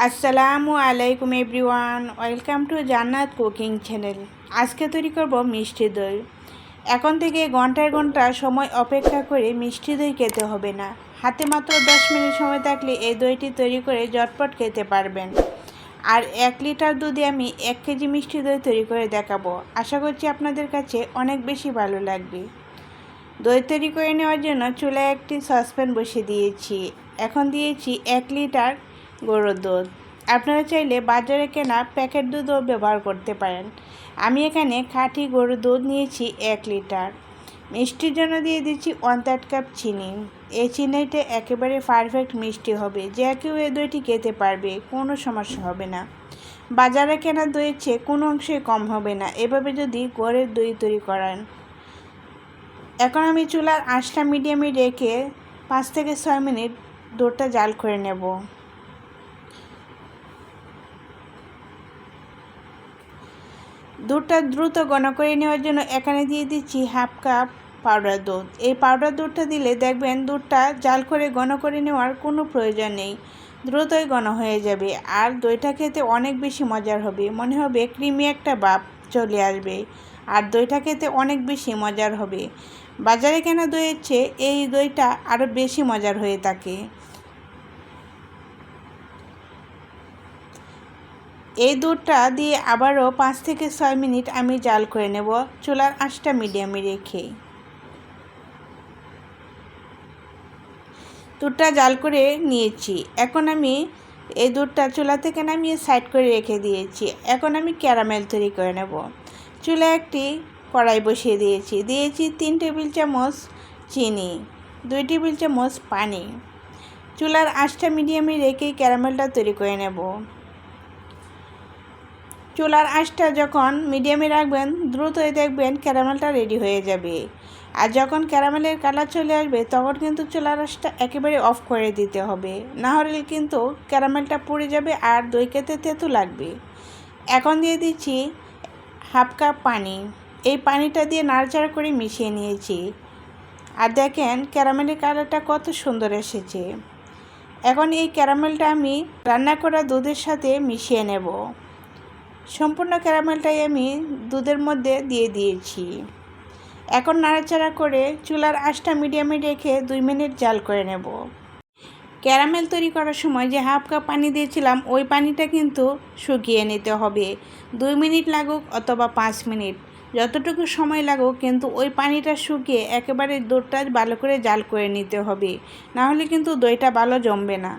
আসসালামু আলাইকুম everyone, welcome to জান্নাত কুকিং চ্যানেল। আজকে তৈরি করব মিষ্টি দই। এখন থেকে ঘন্টার ঘন্টা সময় অপেক্ষা করে মিষ্টি দই খেতে হবে না। হাতে মাত্র 10 মিনিট সময় থাকলে এই দইটি তৈরি করে ঝটপট খেতে পারবেন। আর 1 লিটার দুধে আমি 1 কেজি মিষ্টি দই তৈরি করে দেখাবো। আশা করছি আপনাদের কাছে অনেক বেশি ভালো লাগবে। দই তৈরি করে নেওয়ার জন্য চুলায় একটি সসপ্যান বসিয়ে দিয়েছি। এখন দিয়েছি 1 লিটার গরুর দুধ। আপনারা চাইলে বাজারে কেনা প্যাকেট দুধও ব্যবহার করতে পারেন। আমি এখানে খাঁটি গরুর দুধ নিয়েছি 1 লিটার। মিষ্টির জন্য দিয়ে দিচ্ছি 1/3 কাপ চিনি। এই চিনিটা একেবারে পারফেক্ট মিষ্টি হবে, যে কেউ এই দইটি খেতে পারবে, কোনো সমস্যা হবে না। বাজারে কেনা দইয়ের চেয়ে কোনো অংশে কম হবে না এভাবে যদি ঘরের দই তৈরি করেন। এখন আমি চুলার আঁচটা মিডিয়ামে রেখে 5 থেকে 6 মিনিট দুধটা জাল করে নেব। দুধটা দ্রুত ঘন করে নেওয়ার জন্য এখানে দিয়ে দিচ্ছি 1/2 কাপ পাউডার দুধ। এই পাউডার দুধটা দিলে দেখবেন দুধটা জাল করে ঘন করে নেওয়ার কোনো প্রয়োজন নেই, দ্রুতই ঘন হয়ে যাবে। আর দইটা খেতে অনেক বেশি মজার হবে, মনে হবে ক্রিমি একটা ভাব চলে আসবে। আর দইটা খেতে অনেক বেশি মজার হবে। বাজারে কেনা দইয়ের চেয়ে এই দইটা আরও বেশি মজার হয়ে থাকে। এই দুধটা দিয়ে আবারও 5 থেকে 6 মিনিট আমি জাল করে নেব, চুলার আঁচটা মিডিয়ামে রেখে। দুধটা জাল করে নিয়েছি। এখন আমি এই দুধটা চুলা থেকে নামিয়ে সাইড করে রেখে দিয়েছি। এখন আমি ক্যারামেল তৈরি করে নেব। চুলায় একটি কড়াই বসিয়ে দিয়েছি 3 টেবিল চামচ চিনি, 2 টেবিল চামচ পানি। চুলার আঁচটা মিডিয়ামে রেখে ক্যারামেলটা তৈরি করে নেব। চুলার আঁচটা যখন মিডিয়ামে রাখবেন, দ্রুতই দেখবেন ক্যারামেলটা রেডি হয়ে যাবে। আর যখন ক্যারামেলের কালার চলে আসবে তখন কিন্তু চুলার আঁচটা একেবারে অফ করে দিতে হবে, না হলে কিন্তু ক্যারামেলটা পুড়ে যাবে আর দই খেতে তেতো লাগবে। এখন দিয়ে দিচ্ছি 1/2 কাপ পানি। এই পানিটা দিয়ে নাড়াচাড়া করে মিশিয়ে নিয়েছি। আর দেখেন ক্যারামেলের কালারটা কত সুন্দর এসেছে। এখন এই ক্যারামেলটা আমি রান্না করা দুধের সাথে মিশিয়ে নেব। সম্পূর্ণ ক্যারামেলটাই আমি দুধের মধ্যে দিয়ে দিয়েছি। এখন নাড়াচাড়া করে চুলার আঁচটা মিডিয়ামে রেখে 2 মিনিট জাল করে নেব। ক্যারামেল তৈরি করার সময় যে 1/2 কাপ পানি দিয়েছিলাম ওই পানিটা কিন্তু শুকিয়ে নিতে হবে। 2 মিনিট লাগুক অথবা 5 মিনিট, যতটুকু সময় লাগুক, কিন্তু ওই পানিটা শুকিয়ে একেবারে দুধটা ভালো করে জাল করে নিতে হবে, না হলে কিন্তু দইটা ভালো জমবে না।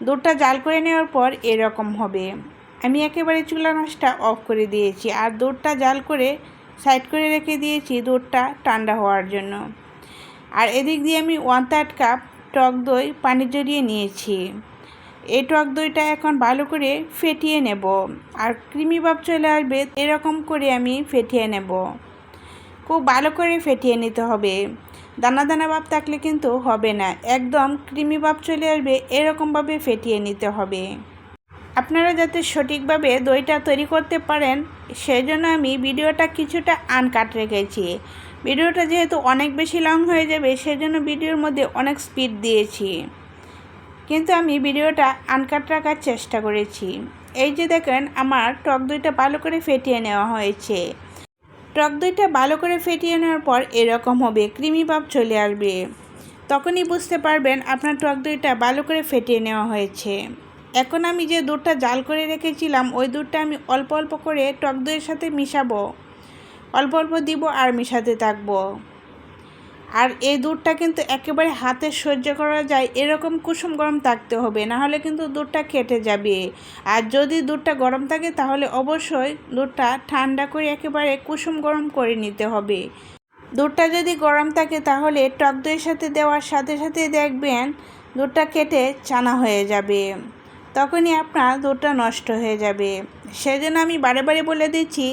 দুধটা জাল করে নেওয়ার পর এরকম হবে। আমি একেবারে চুলার আঁচটা অফ করে দিয়েছি আর দুধটা জাল করে সাইড করে রেখে দিয়েছি দুধটা ঠান্ডা হওয়ার জন্য। আর এদিক দিয়ে আমি 1/3 কাপ টক দই পানি জড়িয়ে নিয়েছি। এই টক দইটা এখন ভালো করে ফেটিয়ে নেব। আর ক্রিমি ভাব চলে আসবে এরকম করে আমি ফেটিয়ে নেব। খুব ভালো করে ফেটিয়ে নিতে হবে, দানা দানা ভাব থাকলে কিন্তু হবে না। একদম ক্রিমি ভাব চলে আসবে এরকমভাবে ফেটিয়ে নিতে হবে। আপনারা যাতে সঠিকভাবে দইটা তৈরি করতে পারেন সেই জন্য আমি ভিডিওটা কিছুটা আনকাট রেখেছি। ভিডিওটা যেহেতু অনেক বেশি লং হয়ে যাবে সেজন্য ভিডিওর মধ্যে অনেক স্পিড দিয়েছি, কিন্তু আমি ভিডিওটা আনকাট রাখার চেষ্টা করেছি। এই যে দেখেন আমার টক দইটা ভালো করে ফেটিয়ে নেওয়া হয়েছে। টক দইটা ভালো করে ফেটিয়ে নেওয়ার পর এরকম হবে, ক্রিমি ভাব চলে আসবে। তখনই বুঝতে পারবেন আপনার টক দইটা ভালো করে ফেটিয়ে নেওয়া হয়েছে। এখন আমি যে দুধটা জাল করে রেখেছিলাম ওই দুধটা আমি অল্প অল্প করে টক দইয়ের সাথে মিশাবো, অল্প অল্প দিব আর মিশাতে থাকবো। আর এই দুধটা কিন্তু একেবারে হাতে সহ্য করা যায় এরকম কুসুম গরম থাকতে হবে, না হলে কিন্তু দুধটা কেটে যাবে। আর যদি দুধটা গরম থাকে তাহলে অবশ্যই দুধটা ঠান্ডা করে একেবারে কুসুম গরম করে নিতে হবে। দুধটা যদি গরম থাকে তাহলে টক দইয়ের সাথে দেওয়ার সাথে সাথে দেখবেন দুধটা কেটে চানা হয়ে যাবে, তখনই আপনার দুধটা নষ্ট হয়ে যাবে। সেজন্য আমি বারে বারে বলে দিচ্ছি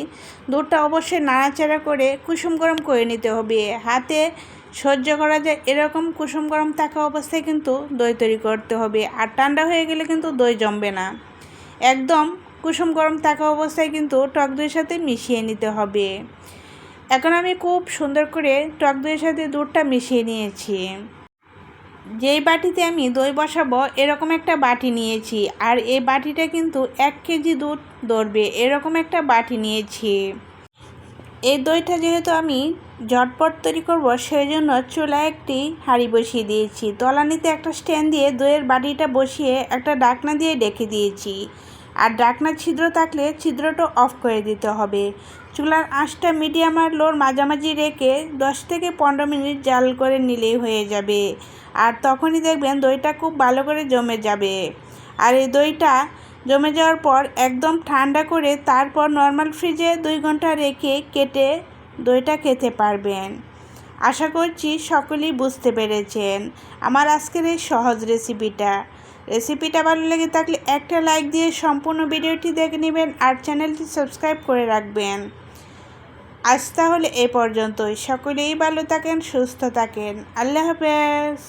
দুধটা অবশ্যই নাড়াচাড়া করে কুসুম গরম করে নিতে হবে। হাতে সহ্য করা যায় এরকম কুসুম গরম থাকা অবস্থায় কিন্তু দই তৈরি করতে হবে। আর ঠান্ডা হয়ে গেলে কিন্তু দই জমবে না। একদম কুসুম গরম থাকা অবস্থায় কিন্তু টক দইয়ের সাথে মিশিয়ে নিতে হবে। এখন আমি খুব সুন্দর করে টক দইয়ের সাথে দুধটা মিশিয়ে নিয়েছি। যেই বাটিতে আমি দই বসাবো এরকম একটা বাটি নিয়েছি, আর এই বাটিটা কিন্তু 1 কেজি দুধ ধরবে এরকম একটা বাটি নিয়েছি। এই দইটা যেহেতু আমি ঝটপট তৈরি করব, সেই জন্য চুলায় একটি হাঁড়ি বসিয়ে দিয়েছি। তলানিতে একটা স্ট্যান্ড দিয়ে দইয়ের বাটিটা বসিয়ে একটা ঢাকনা দিয়ে ঢেকে দিয়েছি। আর ঢাকনার ছিদ্র থাকলে ছিদ্রটা অফ করে দিতে হবে। চুলার আঁচটা মিডিয়াম আর লোর মাঝামাঝি রেখে 10 থেকে 15 মিনিট জাল করে নিলেই হয়ে যাবে। আর তখনই দেখবেন দইটা খুব ভালো করে জমে যাবে। আর এই দইটা জমে যাওয়ার পর একদম ঠান্ডা করে তারপর নর্মাল ফ্রিজে 2 ঘন্টা রেখে কেটে দইটা খেতে পারবেন। আশা করছি সকলেই বুঝতে পেরেছেন আমার আজকের এই সহজ রেসিপিটা ভালো লেগে থাকলে একটা লাইক দিয়ে সম্পূর্ণ ভিডিওটি দেখে নেবেন আর চ্যানেলটি সাবস্ক্রাইব করে রাখবেন। আজ তাহলে এ পর্যন্তই। সকলেই ভালো থাকেন, সুস্থ থাকেন। আল্লাহ হাফেজ।